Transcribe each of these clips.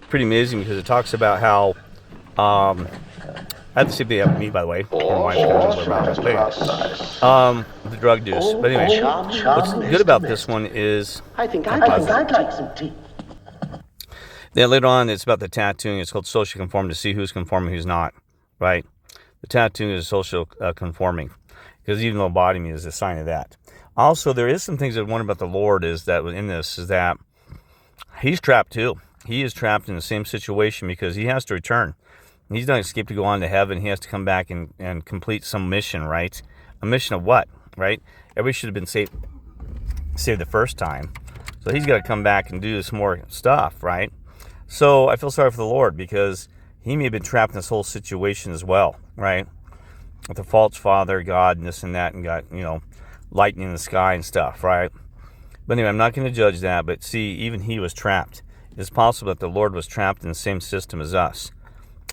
pretty amazing because it talks about how I have to see if they have me, by the way. The drug use. But anyway, what's good about this one is I think I'd like some tea. then later on, it's about the tattooing. It's called social conforming, to see who's conforming, who's not, right? The tattooing is social conforming, because even lobotomy is a sign of that. Also, there is some things I wonder about the Lord is that in this is that he's trapped too. He is trapped in the same situation because he has to return. He's not escape to go on to heaven. He has to come back and complete some mission, right? A mission of what, right? Everybody should have been saved the first time. So he's got to come back and do some more stuff, right? So I feel sorry for the Lord because he may have been trapped in this whole situation as well, right? With the false father, God, and this and that, and got, lightning in the sky and stuff, right? But anyway, I'm not going to judge that, but see, even he was trapped. It's possible that the Lord was trapped in the same system as us.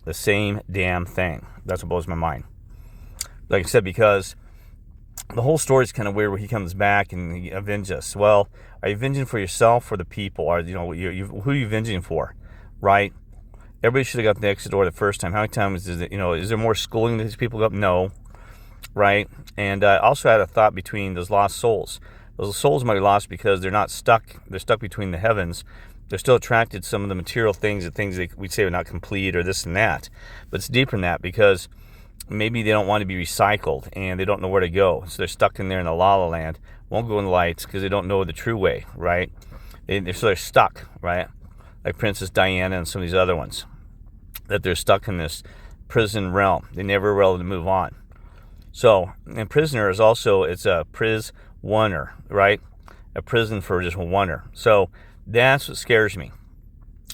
The same damn thing. That's what blows my mind. Like I said, because the whole story is kind of weird where he comes back and he avenges us. Well, are you avenging for yourself or the people? Or, who are you avenging for, right? Everybody should have got the exit door the first time. How many times is it, is there more schooling that these people go up? No, right? And I also had a thought between those lost souls. Those souls might be lost because they're not stuck. They're stuck between the heavens. They're still attracted to some of the material things, the things that we say are not complete or this and that. But it's deeper than that because maybe they don't want to be recycled and they don't know where to go. So they're stuck in there in the la-la land, won't go in the lights because they don't know the true way, right? They're stuck, right? Like Princess Diana and some of these other ones, that they're stuck in this prison realm. They never were able to move on. So, and prisoner is also, it's a pris-oner, right? A prison for just one-er. So that's what scares me.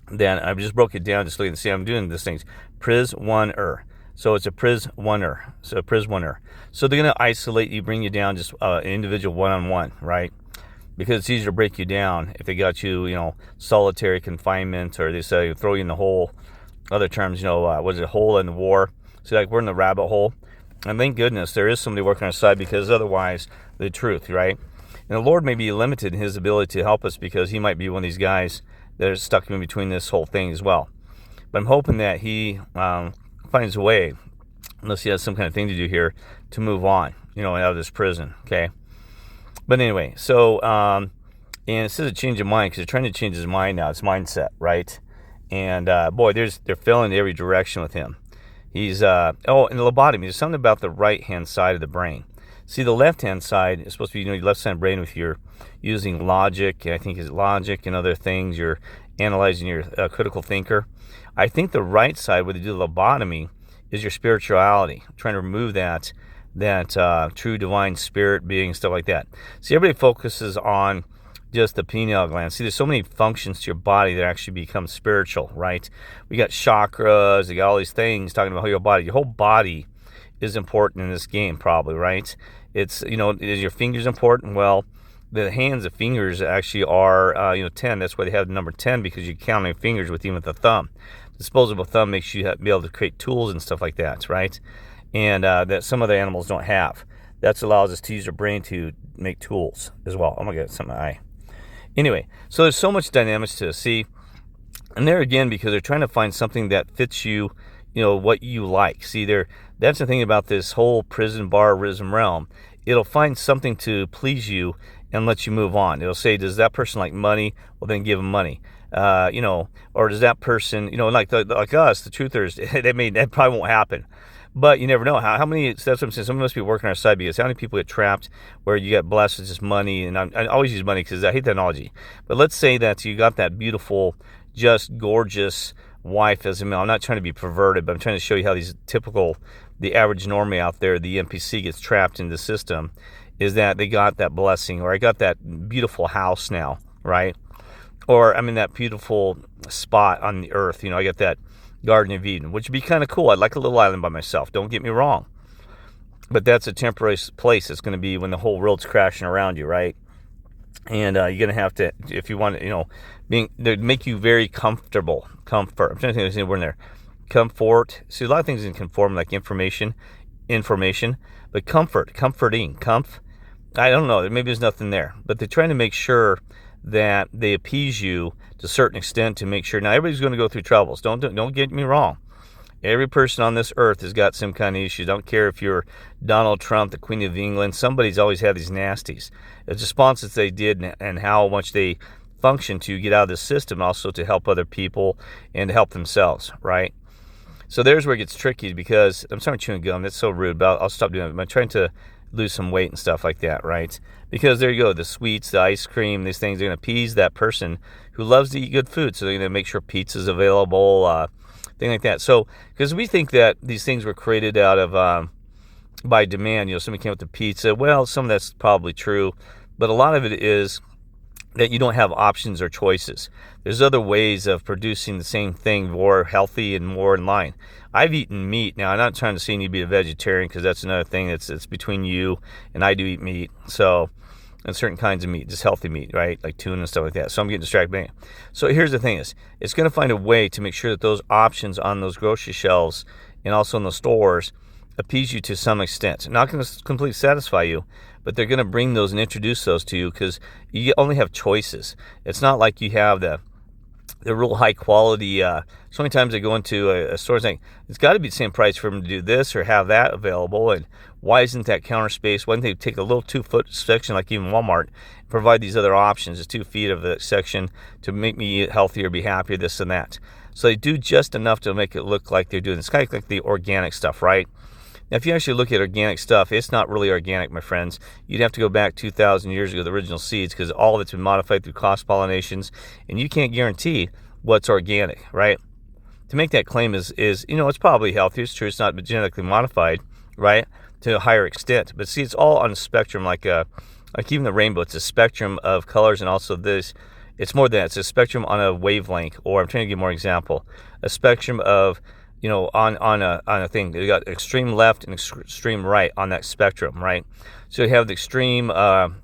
Then I just broke it down just so you can see I'm doing these things. Pris-oner. So it's a pris-oner. So a pris-oner. So they're going to isolate you, bring you down just an individual one-on-one, right? Because it's easier to break you down if they got you, solitary confinement, or they say throw you in the hole. Other terms, was it hole in the war? So like we're in the rabbit hole. And thank goodness there is somebody working on our side, because otherwise the truth, right? And the Lord may be limited in his ability to help us because he might be one of these guys that are stuck in between this whole thing as well. But I'm hoping that he finds a way, unless he has some kind of thing to do here, to move on, out of this prison, okay? But anyway, so, and it says a change of mind because they're trying to change his mind now. It's mindset, right? And, boy, they're filling in every direction with him. He's, in the lobotomy, there's something about the right-hand side of the brain. See, the left-hand side is supposed to be, your left-hand brain if you're using logic, I think is logic and other things, you're analyzing your critical thinker. I think the right side, where they do the lobotomy, is your spirituality, trying to remove that true divine spirit being, stuff like that. See, everybody focuses on just the pineal gland. See, there's so many functions to your body that actually become spiritual, right? We got chakras, we got all these things talking about your whole body is important in this game, probably, right? It's, is your fingers important? Well, the hands and fingers actually are, 10. That's why they have the number 10, because you count your fingers with even with the thumb. Disposable thumb makes you be able to create tools and stuff like that, right? And that some other animals don't have. That allows us to use our brain to make tools as well. Oh my God, something in my eye. Anyway, so there's so much dynamics to see. And there again, because they're trying to find something that fits you, what you like. See, that's the thing about this whole prison barism realm. It'll find something to please you and let you move on. It'll say, does that person like money? Well, then give them money. Or does that person, like us, the truthers, that probably won't happen. But you never know. How many, that's what I'm saying, someone must be working on our side, because how many people get trapped where you get blessed with just money, and I always use money because I hate that analogy. But let's say that you got that beautiful, just gorgeous wife as a male. I'm not trying to be perverted, but I'm trying to show you how the average normie out there, the NPC, gets trapped in the system, is that they got that blessing, or I got that beautiful house now, right? Or I'm in that beautiful spot on the earth, I got that Garden of Eden, which would be kind of cool. I'd like a little island by myself, don't get me wrong. But that's a temporary place. It's going to be when the whole world's crashing around you, right? And you're going to have to, if you want to, they make you very comfortable. Comfort. I'm trying to think of the word in there. Comfort. See, a lot of things can conform, like information, but comforting. I don't know. Maybe there's nothing there. But they're trying to make sure that they appease you to a certain extent to make sure. Now, everybody's going to go through troubles. Don't get me wrong. Every person on this earth has got some kind of issue. Don't care if you're Donald Trump, the Queen of England. Somebody's always had these nasties. It's responses they did and how much they function to get out of the system, also to help other people and to help themselves, right? So there's where it gets tricky, because I'm sorry, chewing gum. That's so rude, but I'll stop doing it. I'm trying to lose some weight and stuff like that, right? Because there you go, the sweets, the ice cream, these things are going to appease that person who loves to eat good food. So they're going to make sure pizza's available, thing like that. So because we think that these things were created out of by demand, somebody came up with pizza. Well, some of that's probably true, but a lot of it is that you don't have options or choices. There's other ways of producing the same thing more healthy and more in line. I've eaten meat. Now, I'm not trying to say you need to be a vegetarian, because that's another thing that's between you, and I do eat meat. So, and certain kinds of meat, just healthy meat, right? Like tuna and stuff like that. So I'm getting distracted. So here's the thing is, it's going to find a way to make sure that those options on those grocery shelves and also in the stores appease you to some extent. Not going to completely satisfy you, but they're going to bring those and introduce those to you, because you only have choices. It's not like you have the real high quality. So many times I go into a store saying, it's got to be the same price for them to do this or have that available. And why isn't that counter space? Why don't they take a little 2-foot section like even Walmart and provide these other options, just 2 feet of the section to make me eat healthier, be happier, this and that. So they do just enough to make it look like they're doing this. It's kind of like the organic stuff, right? Now, if you actually look at organic stuff, it's not really organic, my friends. You'd have to go back 2,000 years ago, the original seeds, because all of it's been modified through cross-pollinations, and you can't guarantee what's organic, right? To make that claim is it's probably healthy. It's true. It's not genetically modified, right, to a higher extent. But see, it's all on a spectrum, like even the rainbow. It's a spectrum of colors, and also this. It's more than that. It's a spectrum on a wavelength, or I'm trying to give more example. A spectrum of on a thing. You got extreme left and extreme right on that spectrum, right? So you have the extreme. I'm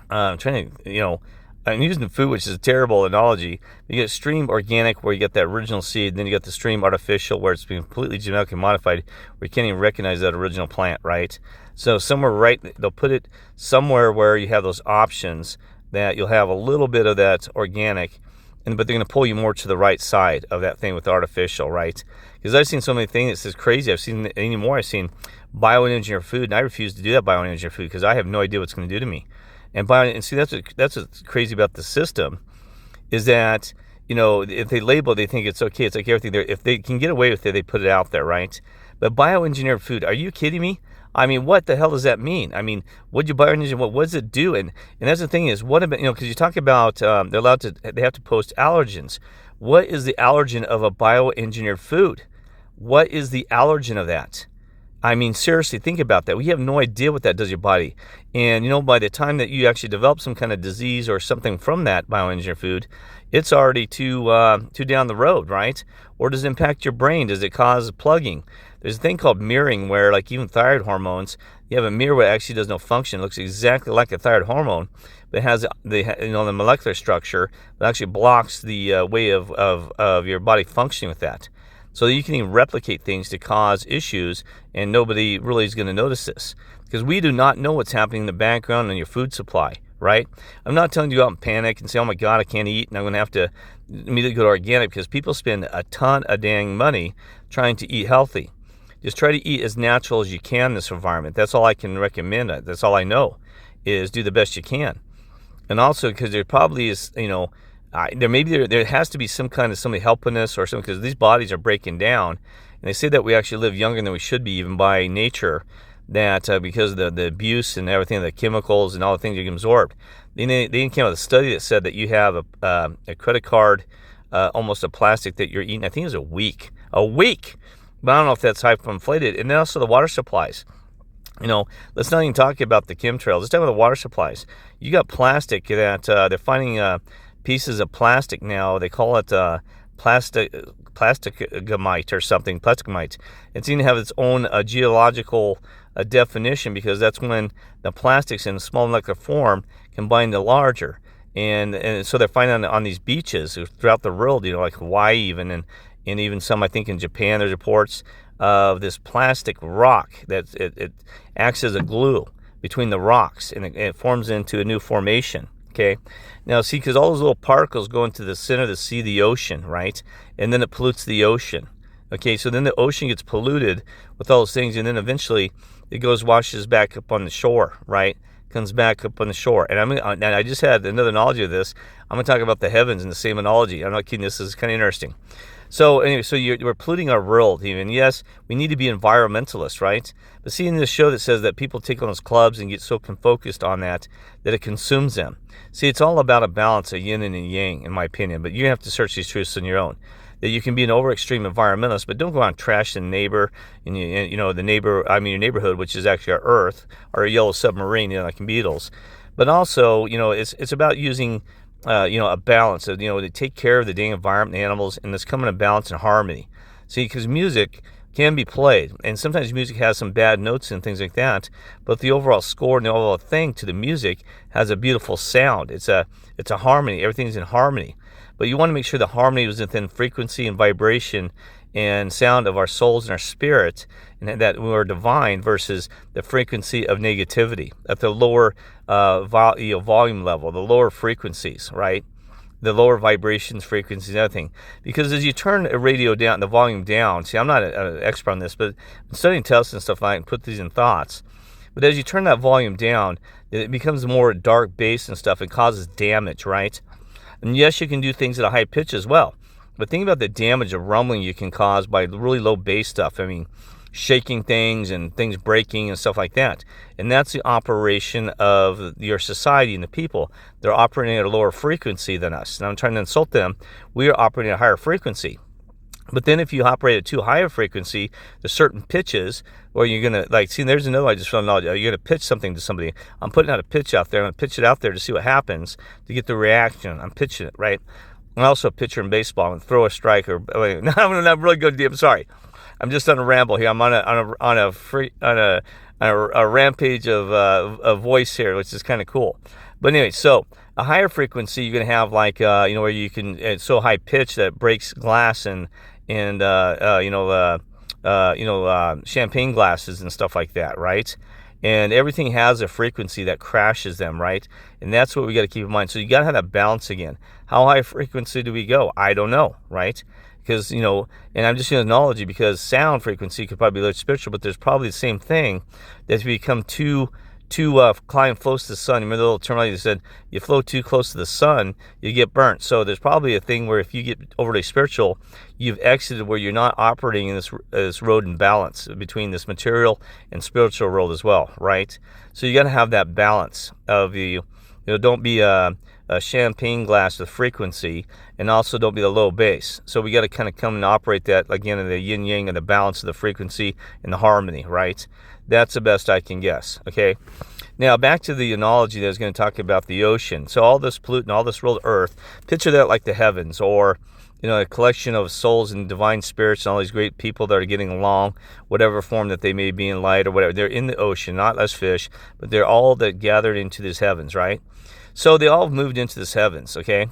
trying to, I'm using food, which is a terrible analogy. You get extreme organic, where you get that original seed, then you got the extreme artificial, where it's been completely genetically modified, where you can't even recognize that original plant, right? So somewhere they'll put it somewhere where you have those options that you'll have a little bit of that organic, but they're going to pull you more to the right side of that thing with the artificial, right? Because I've seen so many things that's crazy. I've seen bioengineered food, and I refuse to do that bioengineered food, because I have no idea what's going to do to me. And see, that's what's crazy about the system, is that if they label, they think it's okay. It's like everything. If they can get away with it, they put it out there, right? But bioengineered food, are you kidding me? I mean, what the hell does that mean? I mean, what'd you bioengineer? What does it do? And that's the thing is, what about, because you talk about they have to post allergens. What is the allergen of a bioengineered food? What is the allergen of that? I mean, seriously, think about that. We have no idea what that does to your body. And, by the time that you actually develop some kind of disease or something from that bioengineered food, it's already too down the road, right? Or does it impact your brain? Does it cause plugging? There's a thing called mirroring, where, like, even thyroid hormones, you have a mirror where it actually does no function. It looks exactly like a thyroid hormone, but it has the molecular structure that actually blocks the way of your body functioning with that. So you can even replicate things to cause issues, and nobody really is going to notice this, because we do not know what's happening in the background in your food supply, right? I'm not telling you to go out and panic and say, oh my God, I can't eat, and I'm going to have to immediately go to organic, because people spend a ton of dang money trying to eat healthy. Just try to eat as natural as you can in this environment. That's all I can recommend. That's all I know, is do the best you can. And also, because there probably is, there has to be some kind of somebody helping us or something, because these bodies are breaking down, and they say that we actually live younger than we should be, even by nature, that because of the abuse and everything, the chemicals and all the things you can absorb. They came out with a study that said that you have a credit card, almost a plastic that you're eating. I think it was a week, but I don't know if that's hyperinflated. And then also the water supplies. Let's not even talk about the chemtrails. Let's talk about the water supplies. You got plastic that they're finding pieces of plastic now. They call it plasticamite or something, plasticamite. It's going to have its own geological definition, because that's when the plastics in small molecular form combine to larger. And so they're finding on these beaches throughout the world, like Hawaii even, and even some, I think, in Japan, there's reports of this plastic rock that it acts as a glue between the rocks, and it forms into a new formation. okay? Now, see, because all those little particles go into the center of the sea, the ocean, right? And then it pollutes the ocean, okay? So then the ocean gets polluted with all those things, and then eventually it goes, washes back up on the shore, right? Comes back up on the shore. And I just had another analogy of this. I'm going to talk about the heavens in the same analogy. I'm not kidding. This is kind of interesting. So anyway, so we're polluting our world even. Yes, we need to be environmentalists, right? But see, in this show that says that people take on those clubs and get so focused on that it consumes them. See, it's all about a balance, a yin and a yang, in my opinion. But you have to search these truths on your own. That you can be an over extreme environmentalist, but don't go out and trash the neighbor and the neighbor. I mean your neighborhood, which is actually our Earth, or a yellow submarine, like in Beatles. But also, it's about using a balance of, to take care of the dang environment, the animals, and it's coming to balance and harmony. See, because music can be played, and sometimes music has some bad notes and things like that, but the overall score and the overall thing to the music has a beautiful sound. It's a harmony. Everything's in harmony. But you want to make sure the harmony was within frequency and vibration and sound of our souls and our spirit, and that we are divine versus the frequency of negativity at the lower volume level, the lower frequencies, right? The lower vibrations, frequencies, everything. Because as you turn a radio down, the volume down, see, I'm not an expert on this, but I'm studying tests and stuff like that and put these in thoughts. But as you turn that volume down, it becomes more dark bass and stuff. It causes damage, right? And yes, you can do things at a high pitch as well. But think about the damage of rumbling you can cause by really low bass stuff. I mean, shaking things and things breaking and stuff like that. And that's the operation of your society and the people. They're operating at a lower frequency than us. And I'm trying to insult them. We are operating at a higher frequency. But then if you operate at too high a frequency, there's certain pitches where you're going to, see, there's another one I just found out. You're going to pitch something to somebody. I'm putting out a pitch out there. I'm going to pitch it out there to see what happens, to get the reaction. I'm pitching it, right? I'm also a pitcher in baseball and throw a strike or, I'm not really good. I'm sorry. I'm just on a ramble here. I'm on a rampage of voice here, which is kind of cool. But anyway, so a higher frequency, you're going to have where you can, it's so high pitch that it breaks glass and champagne glasses and stuff like that, right? And everything has a frequency that crashes them, right? And that's what we got to keep in mind. So you got to have that balance again. How high frequency do we go? I don't know, right? Because, and I'm just using analogy because sound frequency could probably be a spiritual, but there's probably the same thing that if you become too climb close to the sun. Remember the little terminology that said you flow too close to the sun, you get burnt. So there's probably a thing where if you get overly spiritual, you've exited where you're not operating in this road in balance between this material and spiritual world as well, right? So you got to have that balance of don't be a champagne glass with frequency, and also don't be the low bass. So we got to kind of come and operate that again in the yin yang and the balance of the frequency and the harmony, right? That's the best I can guess. Okay. Now back to the analogy that I was going to talk about the ocean. So all this pollutant, all this world Earth, picture that like the heavens, or a collection of souls and divine spirits and all these great people that are getting along, whatever form that they may be in light or whatever. They're in the ocean, not us fish, but they're all that gathered into these heavens, right? So they all moved into this heavens, okay?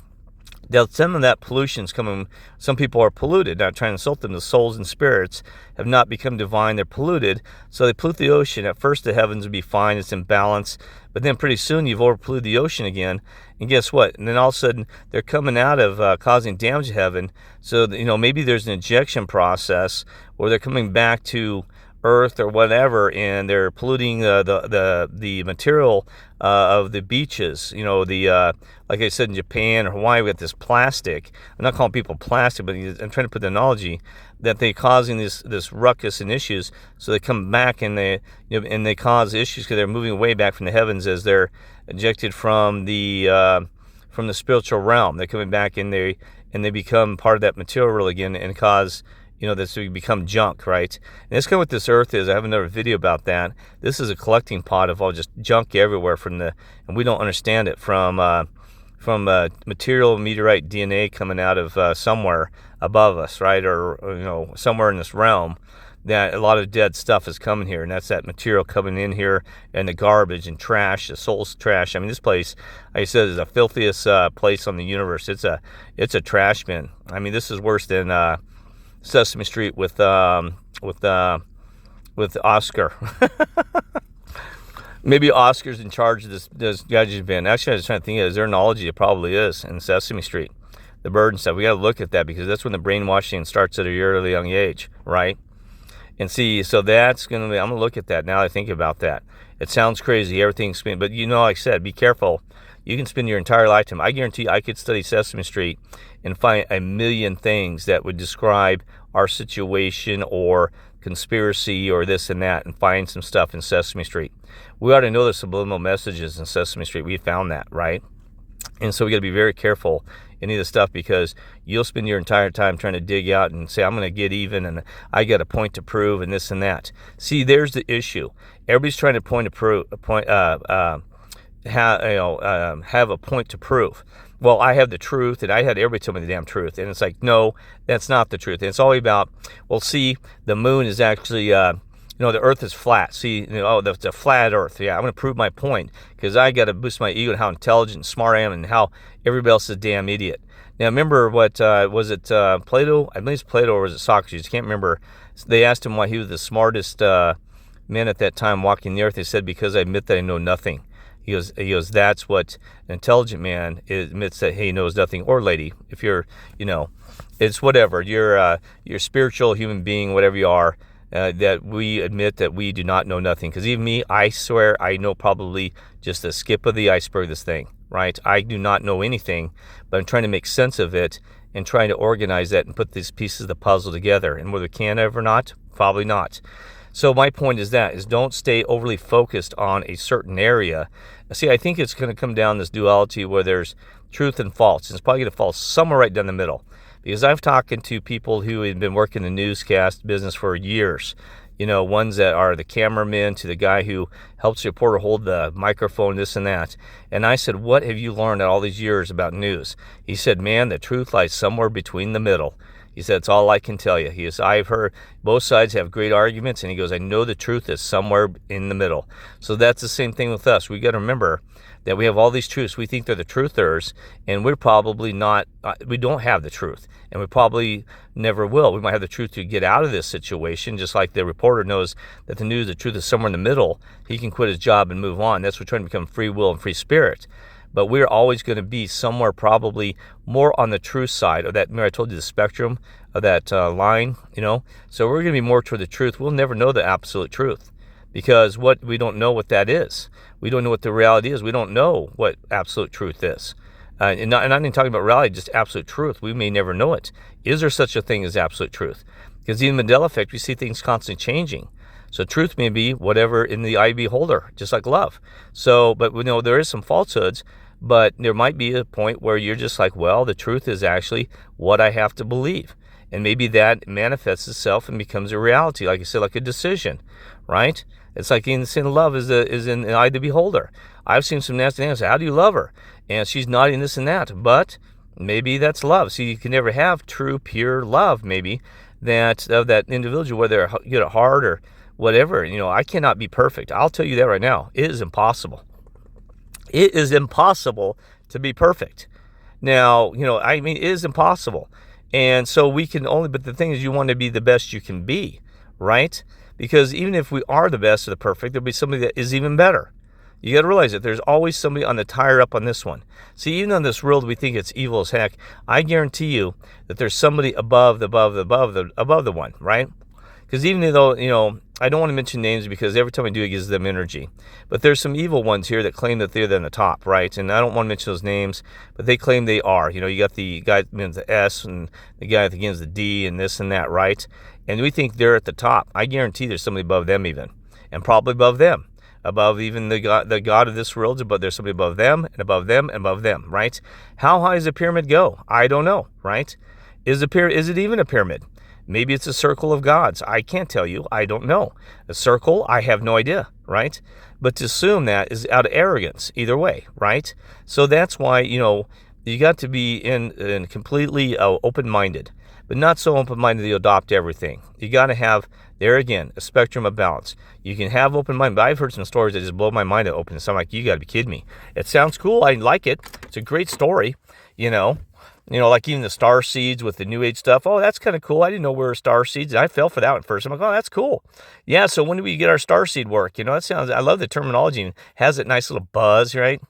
Now, some of that pollution's coming. Some people are polluted. Not trying to insult them. The souls and spirits have not become divine. They're polluted. So they pollute the ocean. At first, the heavens would be fine. It's in balance. But then pretty soon, you've overpolluted the ocean again. And guess what? And then all of a sudden, they're coming out of causing damage to heaven. So, maybe there's an ejection process where they're coming back to Earth or whatever, and they're polluting the material of the beaches. Like I said, in Japan or Hawaii, we got this plastic. I'm not calling people plastic, but I'm trying to put the analogy that they're causing this ruckus and issues. So they come back and they cause issues because they're moving away back from the heavens as they're ejected from the spiritual realm. They're coming back and they become part of that material again and cause this to become junk, right? And that's kind of what this earth is. I have another video about that. This is a collecting pot of all just junk everywhere and we don't understand it, from material meteorite DNA coming out of somewhere above us, right? Or, somewhere in this realm, that a lot of dead stuff is coming here, and that's that material coming in here, and the garbage and trash, the soul's trash. I mean, this place, like I said, is the filthiest place on the universe. It's a trash bin. I mean, this is worse than Sesame Street with Oscar. Maybe Oscar's in charge of this judging band. Actually, I was trying to think, is there knowledge? It probably is in Sesame Street. The bird and stuff. We got to look at that because that's when the brainwashing starts at a really young age, right? And see, so that's going to be, I'm going to look at that now that I think about that. It sounds crazy, everything's spin, but like I said, be careful. You can spend your entire lifetime. I guarantee you, I could study Sesame Street and find a million things that would describe our situation or conspiracy or this and that, and find some stuff in Sesame Street. We ought to know the subliminal messages in Sesame Street. We found that, right? And so we got to be very careful any of the stuff, because you'll spend your entire time trying to dig out and say, I'm going to get even and I got a point to prove and this and that. See, there's the issue. Everybody's trying to have a point to prove. Well, I have the truth, and I had everybody tell me the damn truth. And it's like, no, that's not the truth. And it's all about, well, see, the moon is actually, the earth is flat. See, it's a flat earth. Yeah, I'm going to prove my point because I got to boost my ego and how intelligent and smart I am and how everybody else is a damn idiot. Now, remember what, was it Plato? I believe it's Plato, or was it Socrates? I can't remember. They asked him why he was the smartest man at that time walking the earth. They said, because I admit that I know nothing. He goes, that's what an intelligent man admits, that he knows nothing, or lady, if you're, it's whatever. You're spiritual human being, whatever you are, that we admit that we do not know nothing. Because even me, I swear I know probably just the skip of the iceberg of this thing, right? I do not know anything, but I'm trying to make sense of it and trying to organize that and put these pieces of the puzzle together. And whether we can ever not, probably not. So my point is don't stay overly focused on a certain area. See, I think it's going to come down this duality where there's truth and false. And it's probably going to fall somewhere right down the middle. Because I've talked to people who have been working the newscast business for years. Ones that are the cameramen to the guy who helps the reporter hold the microphone, this and that. And I said, what have you learned all these years about news? He said, man, the truth lies somewhere between the middle. He said, it's all I can tell you. He goes, I've heard both sides have great arguments. And he goes, I know the truth is somewhere in the middle. So that's the same thing with us. We got to remember that we have all these truths. We think they're the truthers, and we're probably not, we don't have the truth. And we probably never will. We might have the truth to get out of this situation, just like the reporter knows that the truth is somewhere in the middle. He can quit his job and move on. That's what we're trying to become free will and free spirit. But we're always going to be somewhere probably more on the truth side of that. Remember I told you the spectrum of that line, So we're going to be more toward the truth. We'll never know the absolute truth because we don't know what that is. We don't know what the reality is. We don't know what absolute truth is. And I'm not even talking about reality, just absolute truth. We may never know it. Is there such a thing as absolute truth? Because in the Mandela effect, we see things constantly changing. So truth may be whatever in the eye of the beholder, just like love. So, but we know there is some falsehoods, but there might be a point where you're just like, well, the truth is actually what I have to believe. And maybe that manifests itself and becomes a reality, like I said, like a decision, right? It's like in sin, love is in the eye of the beholder. I've seen some nasty things. How do you love her? And she's nodding this and that, but maybe that's love. See, you can never have true, pure love, maybe, of that individual, whether you get hard or whatever. I cannot be perfect. I'll tell you that right now. It is impossible. It is impossible to be perfect. Now, it is impossible. And so we can but the thing is, you want to be the best you can be, right? Because even if we are the best or the perfect, there'll be somebody that is even better. You got to realize that there's always somebody on the tire up on this one. See, even in this world, we think it's evil as heck. I guarantee you that there's somebody above the one, right? Because even though, I don't want to mention names because every time I do, it gives them energy. But there's some evil ones here that claim that they're on the top, right? And I don't want to mention those names, but they claim they are. You got the guy that begins the S and the guy that begins the D and this and that, right? And we think they're at the top. I guarantee there's somebody above them even, and probably above them. Above even the God of this world, but there's somebody above them and above them and above them, right? How high does the pyramid go? I don't know, right? Is it even a pyramid? Maybe it's a circle of gods. I can't tell you. I don't know. A circle, I have no idea, right? But to assume that is out of arrogance either way, right? So that's why, you got to be in completely open-minded, but not so open-minded that you adopt everything. You got to have, there again, a spectrum of balance. You can have open mind, but I've heard some stories that just blow my mind at openness. I'm like, you got to be kidding me. It sounds cool. I like it. It's a great story, You know, like even the star seeds with the New Age stuff. Oh, that's kind of cool. I didn't know we were star seeds. And I fell for that one first. I'm like, oh, that's cool. Yeah, so when do we get our star seed work? You know, that sounds, I love the terminology and has that nice little buzz, right?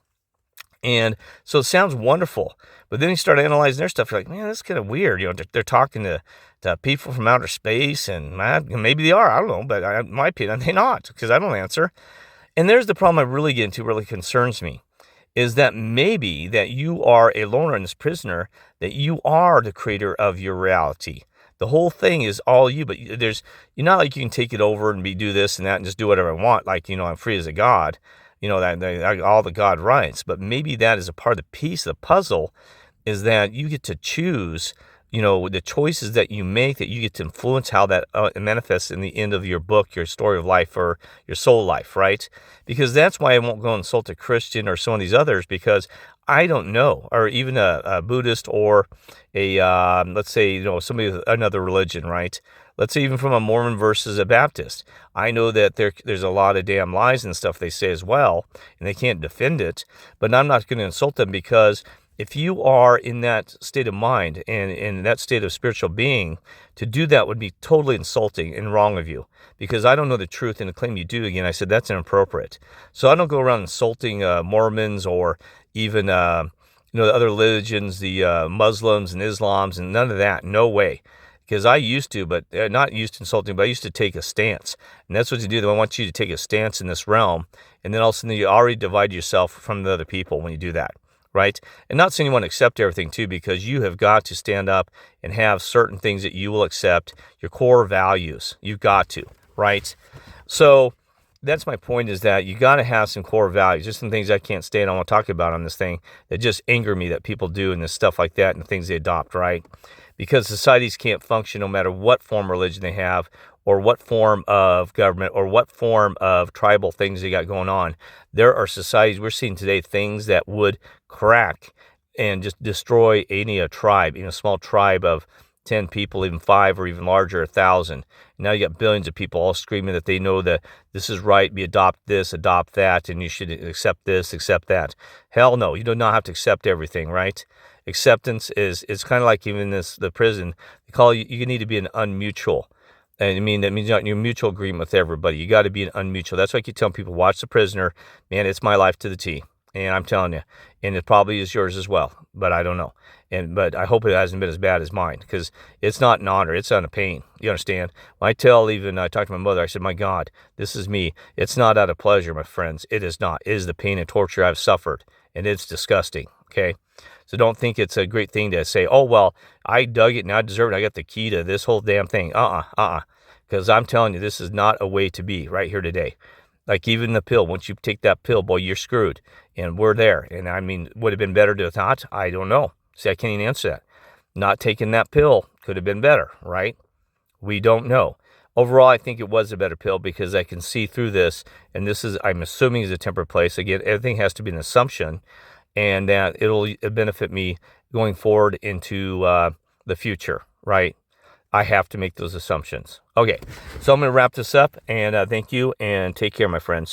And so it sounds wonderful. But then you start analyzing their stuff. You're like, man, that's kind of weird. You know, they're talking to people from outer space, and maybe they are. I don't know. But in my opinion, they're not, because I don't answer. And there's the problem I really get into, really concerns me, is that maybe that you are a loner in this prisoner, that you are the creator of your reality. The whole thing is all you, but you're not like you can take it over and do this and that and just do whatever I want. Like, you know, I'm free as a God, you know, that all the God rights. But maybe that is a part of the piece of the puzzle, is that you get to choose, you know, the choices that you make, that you get to influence how that manifests in the end of your book, your story of life, or your soul life, right? Because that's why I won't go insult a Christian or some of these others, because I don't know, or even a Buddhist or a, let's say, you know, somebody with another religion, right? Let's say even from a Mormon versus a Baptist. I know that there's a lot of damn lies and stuff they say as well, and they can't defend it, but I'm not going to insult them, because if you are in that state of mind and in that state of spiritual being, to do that would be totally insulting and wrong of you, because I don't know the truth, and to claim you do, again, I said that's inappropriate. So I don't go around insulting Mormons or even you know, the other religions, the Muslims and Islams, and none of that. No way. Because I used to, but not used to insulting, but I used to take a stance. And that's what you do. I want you to take a stance in this realm, and then all of a sudden you already divide yourself from the other people when you do that. Right? And not saying you want to accept everything too, because you have got to stand up and have certain things that you will accept, your core values. You've got to, right? So that's my point, is that you got to have some core values. Just some things I can't stand, I want to talk about on this thing, that just anger me that people do and this stuff like that, and the things they adopt, right? Because societies can't function no matter what form of religion they have, or what form of government, or what form of tribal things they got going on. There are societies, we're seeing today, things that would crack and just destroy any tribe, a small tribe of 10 people, even 5, or even larger, 1,000. Now you got billions of people all screaming that they know that this is right, adopt this, adopt that, and you should accept this, accept that. Hell no, you do not have to accept everything, right? Acceptance is kind of like even the prison. They call you need to be an unmutual. And I mean, that means you're not in your mutual agreement with everybody. You got to be an unmutual. That's why I keep telling people, watch The Prisoner. Man, it's my life to the T. And I'm telling you, and it probably is yours as well, but I don't know. But I hope it hasn't been as bad as mine, because it's not an honor, it's on a pain. You understand? When I talk to my mother, I said, my God, this is me. It's not out of pleasure, my friends. It is not. It is the pain and torture I've suffered, and it's disgusting, okay? So don't think it's a great thing to say, oh, well, I dug it and I deserve it. I got the key to this whole damn thing. Because I'm telling you, this is not a way to be right here today. Like even the pill, once you take that pill, boy, you're screwed. And we're there. And I mean, would have been better to not? I don't know. See, I can't even answer that. Not taking that pill could have been better, right? We don't know. Overall, I think it was a better pill, because I can see through this. And this is, I'm assuming, is a temperate place. Again, everything has to be an assumption. And that it'll benefit me going forward into the future, right? I have to make those assumptions. Okay, so I'm going to wrap this up, and thank you, and take care, my friends.